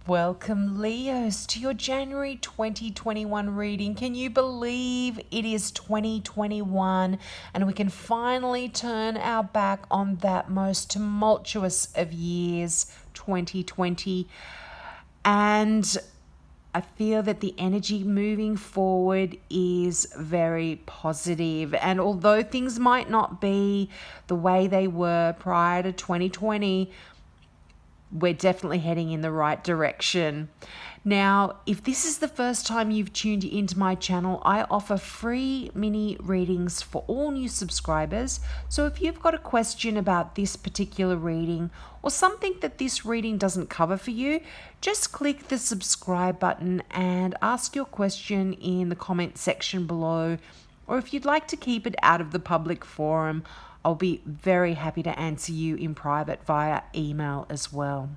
Welcome, Leos, to your January 2021 reading. Can you believe it is 2021 and we can finally turn our back on that most tumultuous of years, 2020? And I feel that the energy moving forward is very positive. And although things might not be the way they were prior to 2020, we're definitely heading in the right direction. Now, if this is the first time you've tuned into my channel, I offer free mini readings for all new subscribers. So if you've got a question about this particular reading or something that this reading doesn't cover for you, just click the subscribe button and ask your question in the comment section below. Or if you'd like to keep it out of the public forum, I'll be very happy to answer you in private via email as well.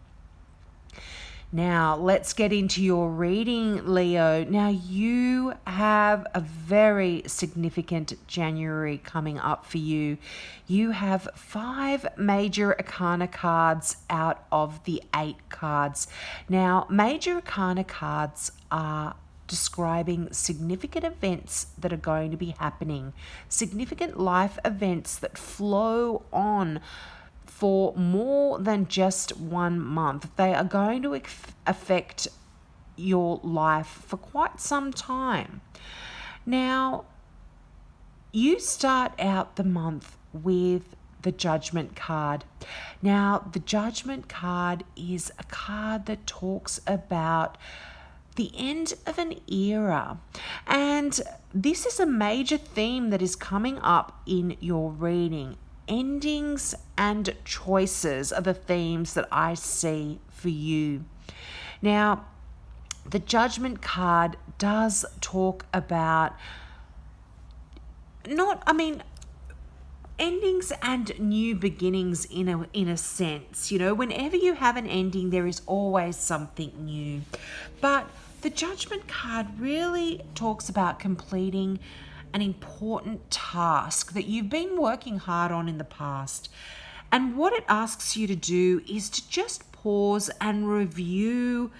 Now, let's get into your reading, Leo. Now, you have a very significant January coming up for you. You have 5 major arcana cards out of the 8 cards. Now, major arcana cards are describing significant events that are going to be happening, significant life events that flow on for more than just 1 month. They are going to affect your life for quite some time. Now, you start out the month with the Judgment card. Now, the Judgment card is a card that talks about the end of an era. And this is a major theme that is coming up in your reading. Endings and choices are the themes that I see for you. Now, the Judgment card does talk about endings and new beginnings in a sense. You know, whenever you have an ending, there is always something new. But the Judgment card really talks about completing an important task that you've been working hard on in the past. And what it asks you to do is to just pause and review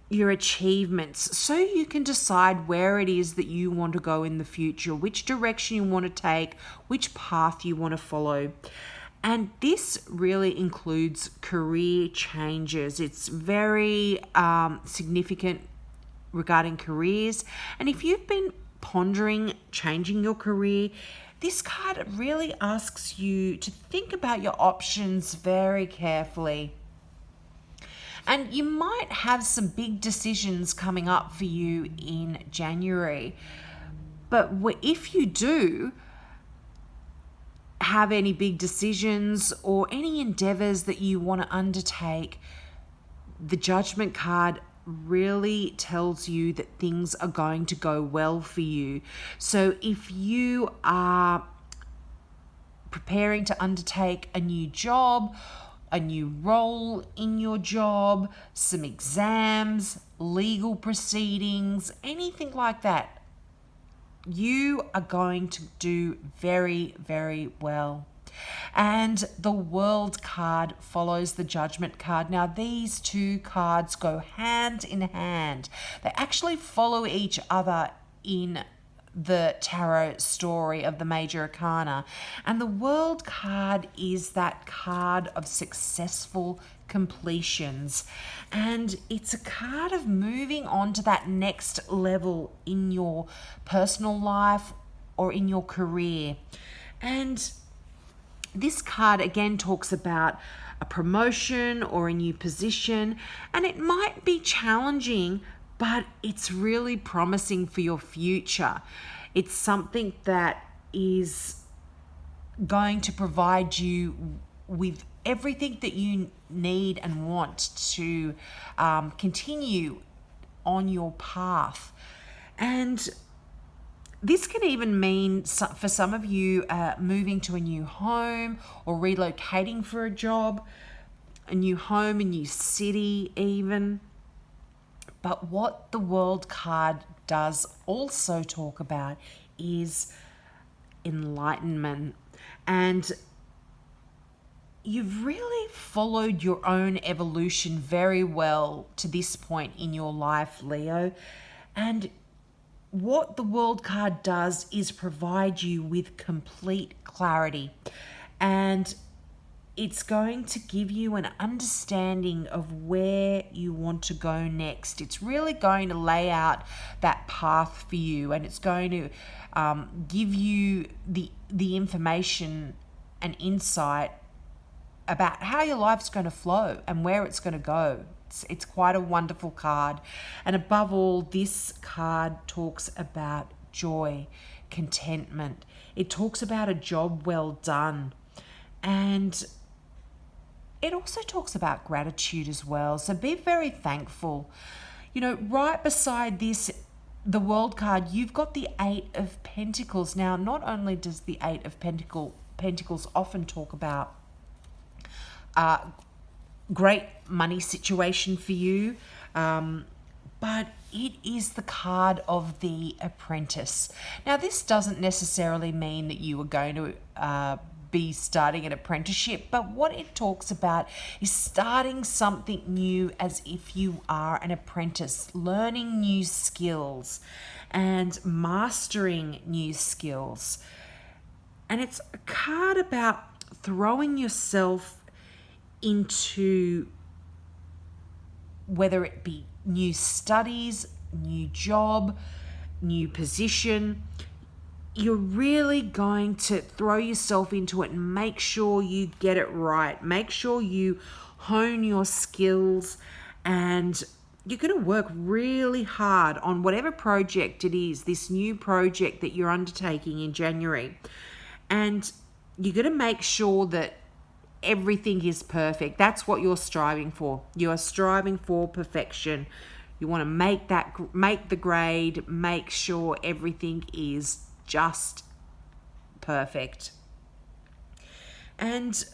your achievements so you can decide where it is that you want to go in the future, which direction you want to take, which path you want to follow. And this really includes career changes. It's very significant regarding careers. And if you've been pondering changing your career, this card really asks you to think about your options very carefully. And you might have some big decisions coming up for you in January. But if you do have any big decisions or any endeavors that you want to undertake, the Judgment card really tells you that things are going to go well for you. So if you are preparing to undertake a new job, a new role in your job, some exams, legal proceedings, anything like that, you are going to do very, very well. And the World card follows the Judgment card. Now, these 2 cards go hand in hand. They actually follow each other in the tarot story of the major arcana. And the World card is that card of successful completions. And it's a card of moving on to that next level in your personal life or in your career. And this card again talks about a promotion or a new position, and it might be challenging, but it's really promising for your future. It's something that is going to provide you with everything that you need and want to continue on your path. And this can even mean, for some of you, moving to a new home or relocating for a job, a new home, a new city even. But what the World card does also talk about is enlightenment. And you've really followed your own evolution very well to this point in your life, Leo. And what the World card does is provide you with complete clarity. And it's going to give you an understanding of where you want to go next. It's really going to lay out that path for you, and it's going to give you the information and insight about how your life's going to flow and where it's going to go. It's quite a wonderful card. And above all, this card talks about joy, contentment. It talks about a job well done. And it also talks about gratitude as well. So be very thankful. You know, right beside this, the World card, you've got the Eight of Pentacles. Now, not only does the Eight of Pentacles often talk about great money situation for you, but it is the card of the Apprentice. Now, this doesn't necessarily mean that you are going to be starting an apprenticeship, but what it talks about is starting something new as if you are an apprentice, learning new skills and mastering new skills. And it's a card about throwing yourself into, whether it be new studies, new job, new position. You're really going to throw yourself into it and make sure you get it right. Make sure you hone your skills, and you're going to work really hard on whatever project it is, this new project that you're undertaking in January. And you're going to make sure that everything is perfect. That's what you're striving for. You are striving for perfection. You want to make the grade, make sure everything is just perfect. And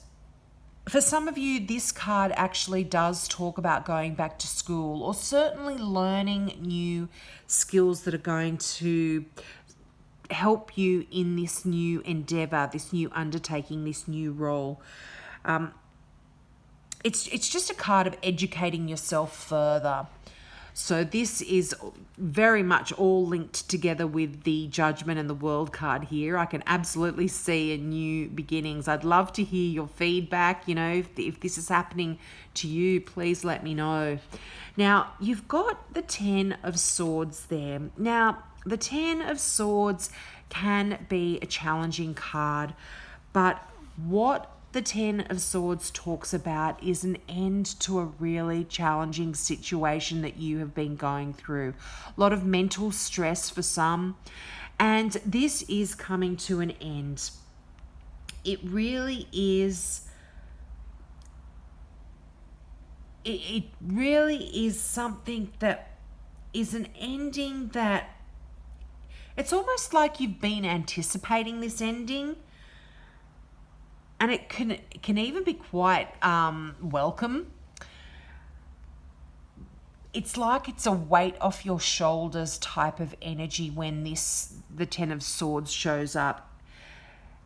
for some of you, this card actually does talk about going back to school, or certainly learning new skills that are going to help you in this new endeavor, this new undertaking, this new role. It's just a card of educating yourself further. So this is very much all linked together with the Judgment and the World card here. I can absolutely see a new beginnings. I'd love to hear your feedback. You know, if this is happening to you, please let me know. Now, you've got the Ten of Swords there. Now, the Ten of Swords can be a challenging card, but what the Ten of Swords talks about is an end to a really challenging situation that you have been going through. A lot of mental stress for some, and this is coming to an end. It really is. It really is something that is an ending that it's almost like you've been anticipating this ending. And it can even be quite welcome. It's like it's a weight off your shoulders type of energy when the Ten of Swords shows up.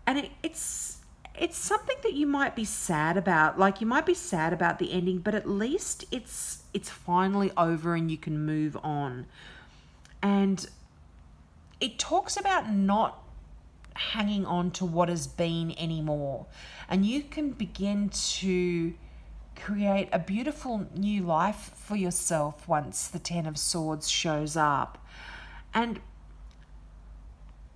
And it's something that you might be sad about. Like, you might be sad about the ending, but at least it's finally over and you can move on. And it talks about not hanging on to what has been anymore, and you can begin to create a beautiful new life for yourself once the Ten of Swords shows up. And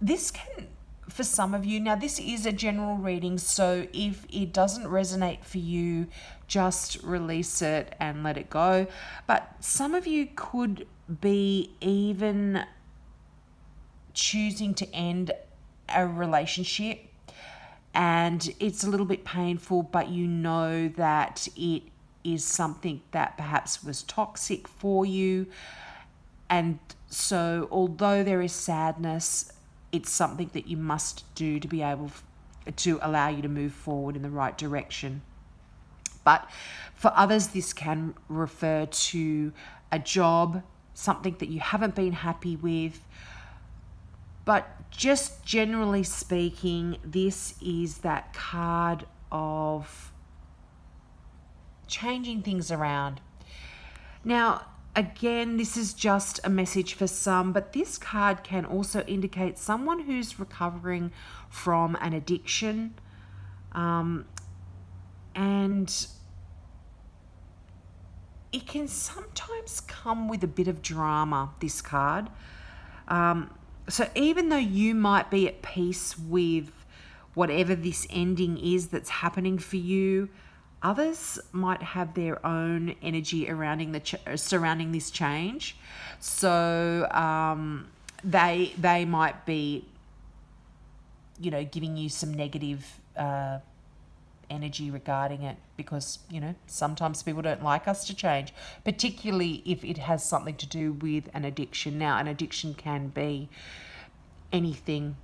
this can, for some of you, now this is a general reading, so if it doesn't resonate for you, just release it and let it go. But some of you could be even choosing to end a relationship, and it's a little bit painful, but you know that it is something that perhaps was toxic for you. And so although there is sadness, it's something that you must do to be able to allow you to move forward in the right direction. But for others, this can refer to a job, something that you haven't been happy with. But just generally speaking, this is that card of changing things around. Now, again, this is just a message for some, but this card can also indicate someone who's recovering from an addiction. And it can sometimes come with a bit of drama, this card. So even though you might be at peace with whatever this ending is that's happening for you, others might have their own energy surrounding this change. So they might be, giving you some negative energy regarding it, because sometimes people don't like us to change, particularly if it has something to do with an addiction. Now, an addiction can be anything.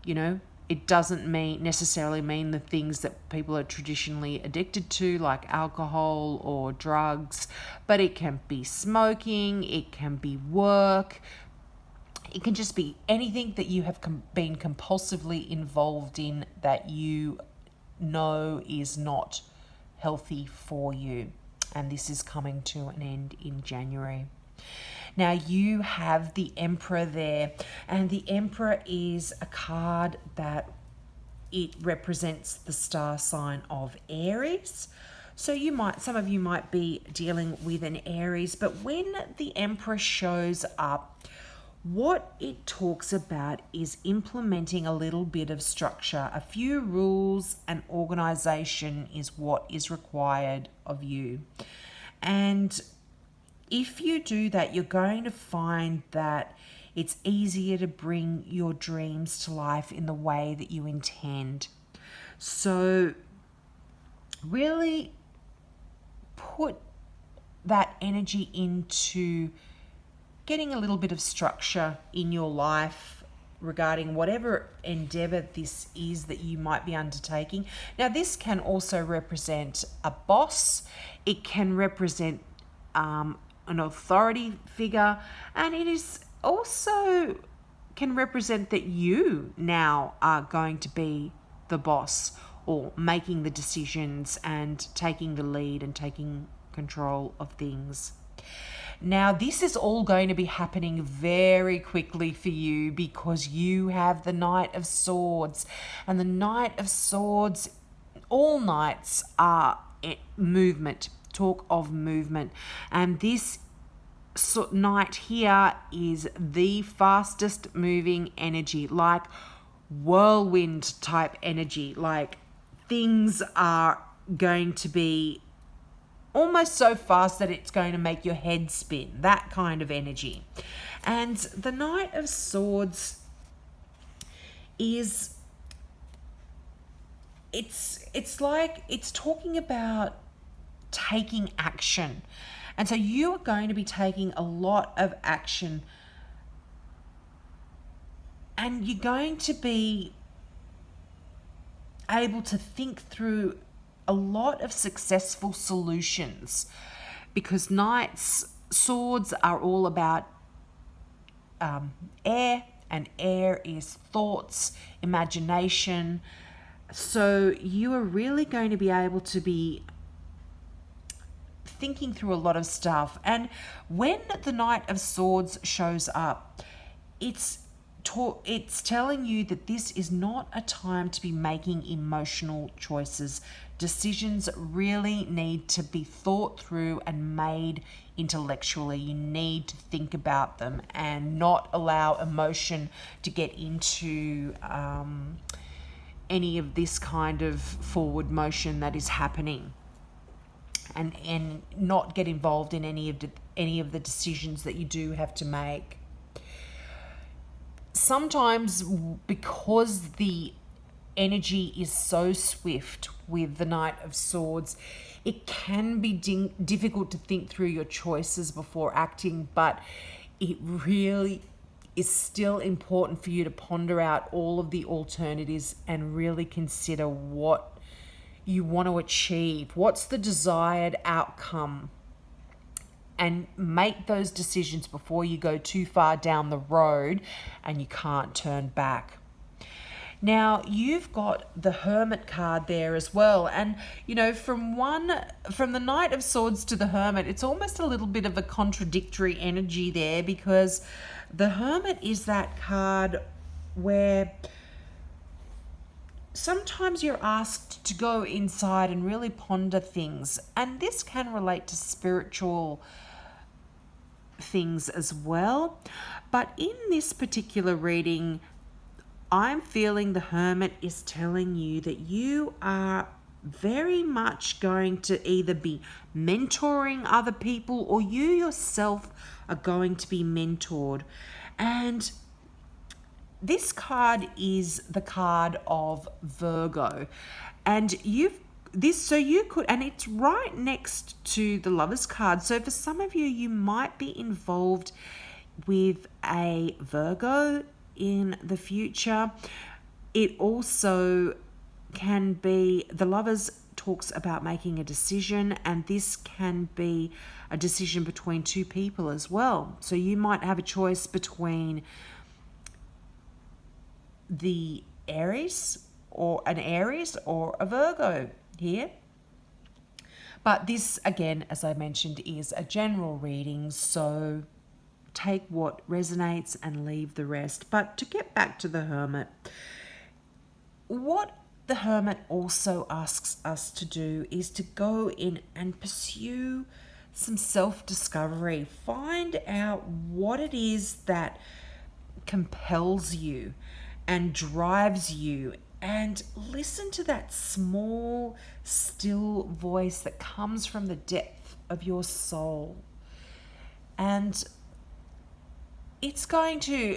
It doesn't necessarily mean the things that people are traditionally addicted to, like alcohol or drugs, but it can be smoking, it can be work, it can just be anything that you have been compulsively involved in that you know is not healthy for you. And this is coming to an end in January. Now you have the Emperor there, and the Emperor is a card that it represents the star sign of Aries. So some of you might be dealing with an Aries, but when the Emperor shows up, what it talks about is implementing a little bit of structure. A few rules and organization is what is required of you. And if you do that, you're going to find that it's easier to bring your dreams to life in the way that you intend. So really put that energy into getting a little bit of structure in your life regarding whatever endeavor this is that you might be undertaking. Now, this can also represent a boss. It can represent an authority figure, and it is also can represent that you now are going to be the boss, or making the decisions and taking the lead and taking control of things. Now, this is all going to be happening very quickly for you, because you have the Knight of Swords. And the Knight of Swords, all knights are movement, talk of movement. And this knight here is the fastest moving energy, like whirlwind type energy. Like things are going to be almost so fast that it's going to make your head spin, that kind of energy. And the Knight of Swords is, it's like, it's talking about taking action. And so you are going to be taking a lot of action, and you're going to be able to think through a lot of successful solutions, because Knight's swords are all about air, and air is thoughts, imagination. So you are really going to be able to be thinking through a lot of stuff. And when the Knight of Swords shows up, it's telling you that this is not a time to be making emotional choices. Decisions really need to be thought through and made intellectually. You need to think about them and not allow emotion to get into any of this kind of forward motion that is happening, and not get involved in any of the decisions that you do have to make. Sometimes, because the energy is so swift with the Knight of Swords, it can be difficult to think through your choices before acting, but it really is still important for you to ponder out all of the alternatives and really consider what you want to achieve. What's the desired outcome? And make those decisions before you go too far down the road and you can't turn back. Now, you've got the Hermit card there as well. And, from the Knight of Swords to the Hermit, it's almost a little bit of a contradictory energy there, because the Hermit is that card where sometimes you're asked to go inside and really ponder things. And this can relate to spiritual things as well. But in this particular reading, I'm feeling the Hermit is telling you that you are very much going to either be mentoring other people, or you yourself are going to be mentored. And this card is the card of Virgo. And you could, and it's right next to the Lovers card. So for some of you, you might be involved with a Virgo in the future. It also can be, the Lovers talks about making a decision, and this can be a decision between two people as well. So you might have a choice between the Aries or a Virgo here. But this, again, as I mentioned, is a general reading, so take what resonates and leave the rest. But to get back to the Hermit, what the Hermit also asks us to do is to go in and pursue some self-discovery. Find out what it is that compels you and drives you, and listen to that small, still voice that comes from the depth of your soul. And it's going to,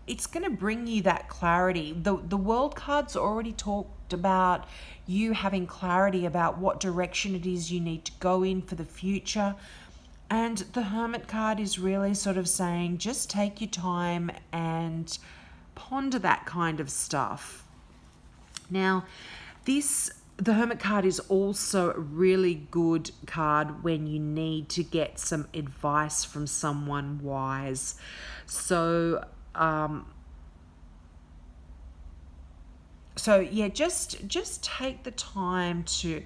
it's going to bring you that clarity. The World card's already talked about you having clarity about what direction it is you need to go in for the future. And the Hermit card is really sort of saying, just take your time and ponder that kind of stuff. Now, the Hermit card is also a really good card when you need to get some advice from someone wise. So just take the time to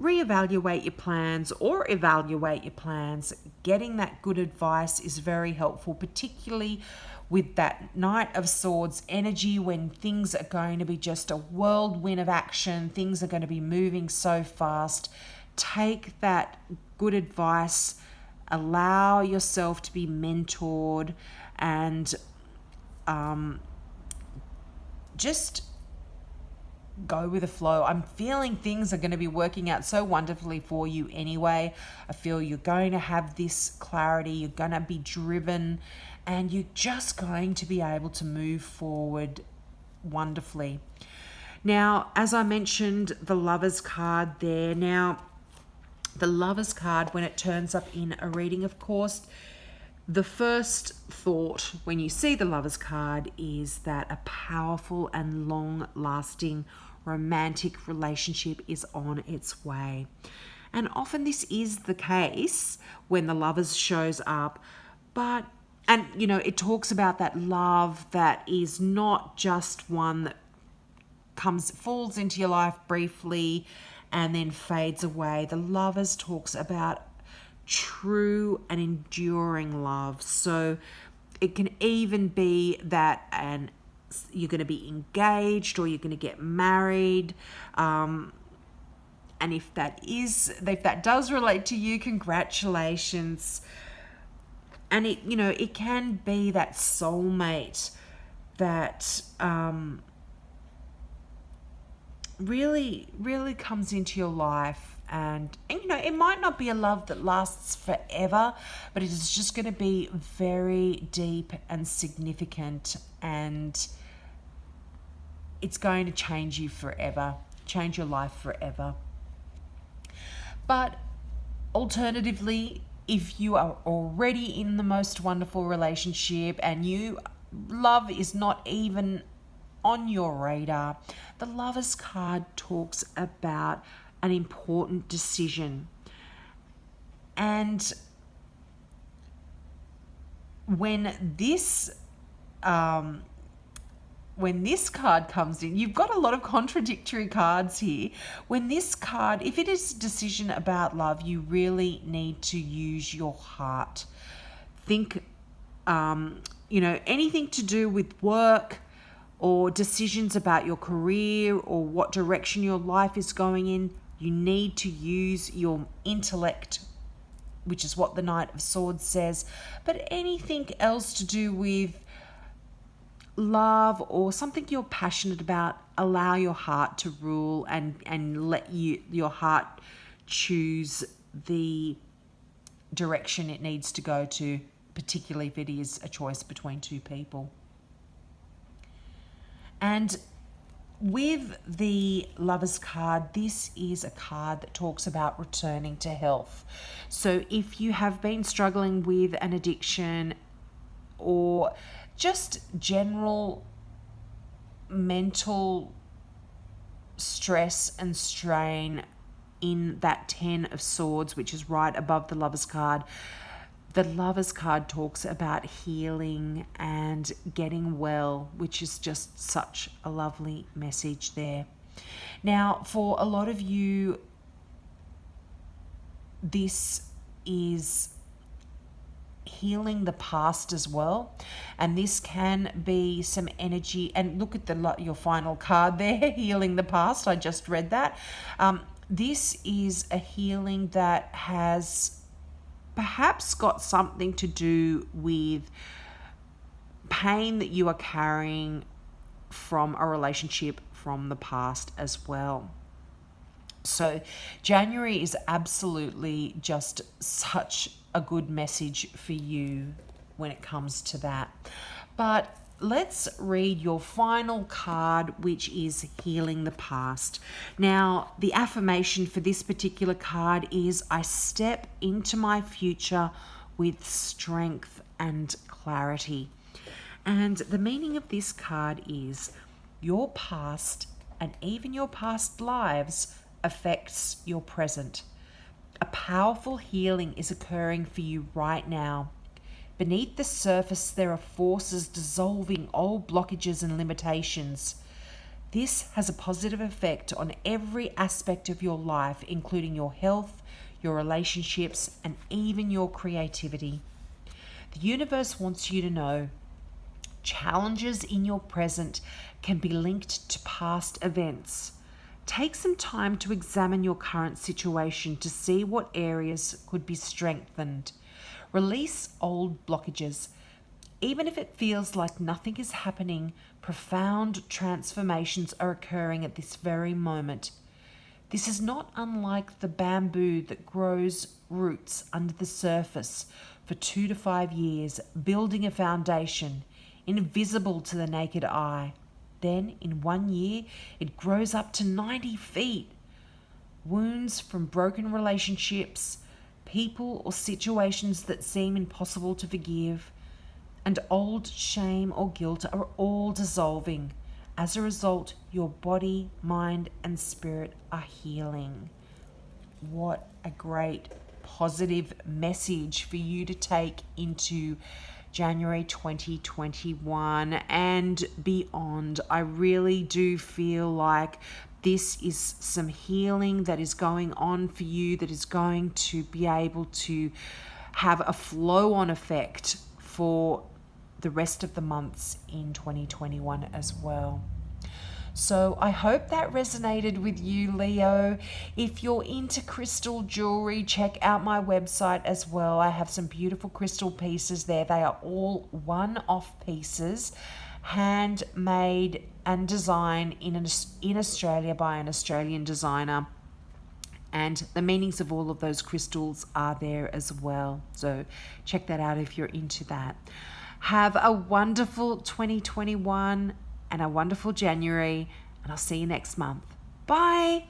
reevaluate your plans or evaluate your plans. Getting that good advice is very helpful, particularly with that Knight of Swords energy, when things are going to be just a whirlwind of action, things are going to be moving so fast. Take that good advice, allow yourself to be mentored, and just go with the flow. I'm feeling things are going to be working out so wonderfully for you anyway. I feel you're going to have this clarity, you're going to be driven, and you're just going to be able to move forward wonderfully. Now, as I mentioned, the Lovers card there. Now, the Lovers card, when it turns up in a reading, of course, the first thought when you see the Lovers card is that a powerful and long-lasting romantic relationship is on its way. And often this is the case when the Lovers shows up, and it talks about that love that is not just one that falls into your life briefly and then fades away. The Lovers talks about true and enduring love. So it can even be that you're going to be engaged or you're going to get married. And if that does relate to you, congratulations. And it can be that soulmate that really, really comes into your life. And it might not be a love that lasts forever, but it is just going to be very deep and significant, and it's going to change you forever, change your life forever. But alternatively, if you are already in the most wonderful relationship and love is not even on your radar, the Lovers card talks about an important decision. And when this when this card comes in, you've got a lot of contradictory cards here. When this card, if it is a decision about love, you really need to use your heart. Think, anything to do with work or decisions about your career or what direction your life is going in, you need to use your intellect, which is what the Knight of Swords says. But anything else to do with love or something you're passionate about, allow your heart to rule and let your heart choose the direction it needs to go to, particularly if it is a choice between two people. And with the Lovers card, this is a card that talks about returning to health. So if you have been struggling with an addiction or just general mental stress and strain in that 10 of Swords, which is right above the Lovers card, the Lovers card talks about healing and getting well, which is just such a lovely message there. Now, for a lot of you, this is healing the past as well, and this can be some energy. And look at your final card there, healing the past. I just read that. This is a healing that has perhaps got something to do with pain that you are carrying from a relationship from the past as well. So January is absolutely just such a good message for you when it comes to that. But let's read your final card, which is healing the past. Now, the affirmation for this particular card is, I step into my future with strength and clarity. And the meaning of this card is, your past and even your past lives affects your present. A powerful healing is occurring for you right now. Beneath the surface, there are forces dissolving old blockages and limitations. This has a positive effect on every aspect of your life, including your health, your relationships, and even your creativity. The universe wants you to know challenges in your present can be linked to past events. Take some time to examine your current situation to see what areas could be strengthened. Release old blockages. Even if it feels like nothing is happening, profound transformations are occurring at this very moment. This is not unlike the bamboo that grows roots under the surface for 2 to 5 years, building a foundation, invisible to the naked eye. Then, in 1 year, it grows up to 90 feet. Wounds from broken relationships, people or situations that seem impossible to forgive, and old shame or guilt are all dissolving. As a result, your body, mind, and spirit are healing. What a great positive message for you to take into January 2021 and beyond. I really do feel like this is some healing that is going on for you, that is going to be able to have a flow-on effect for the rest of the months in 2021 as well. So I hope that resonated with you, Leo. If you're into crystal jewelry, check out my website as well. I have some beautiful crystal pieces there. They are all one-off pieces, handmade and designed in Australia by an Australian designer. And the meanings of all of those crystals are there as well. So check that out if you're into that. Have a wonderful 2021 and a wonderful January, and I'll see you next month. Bye.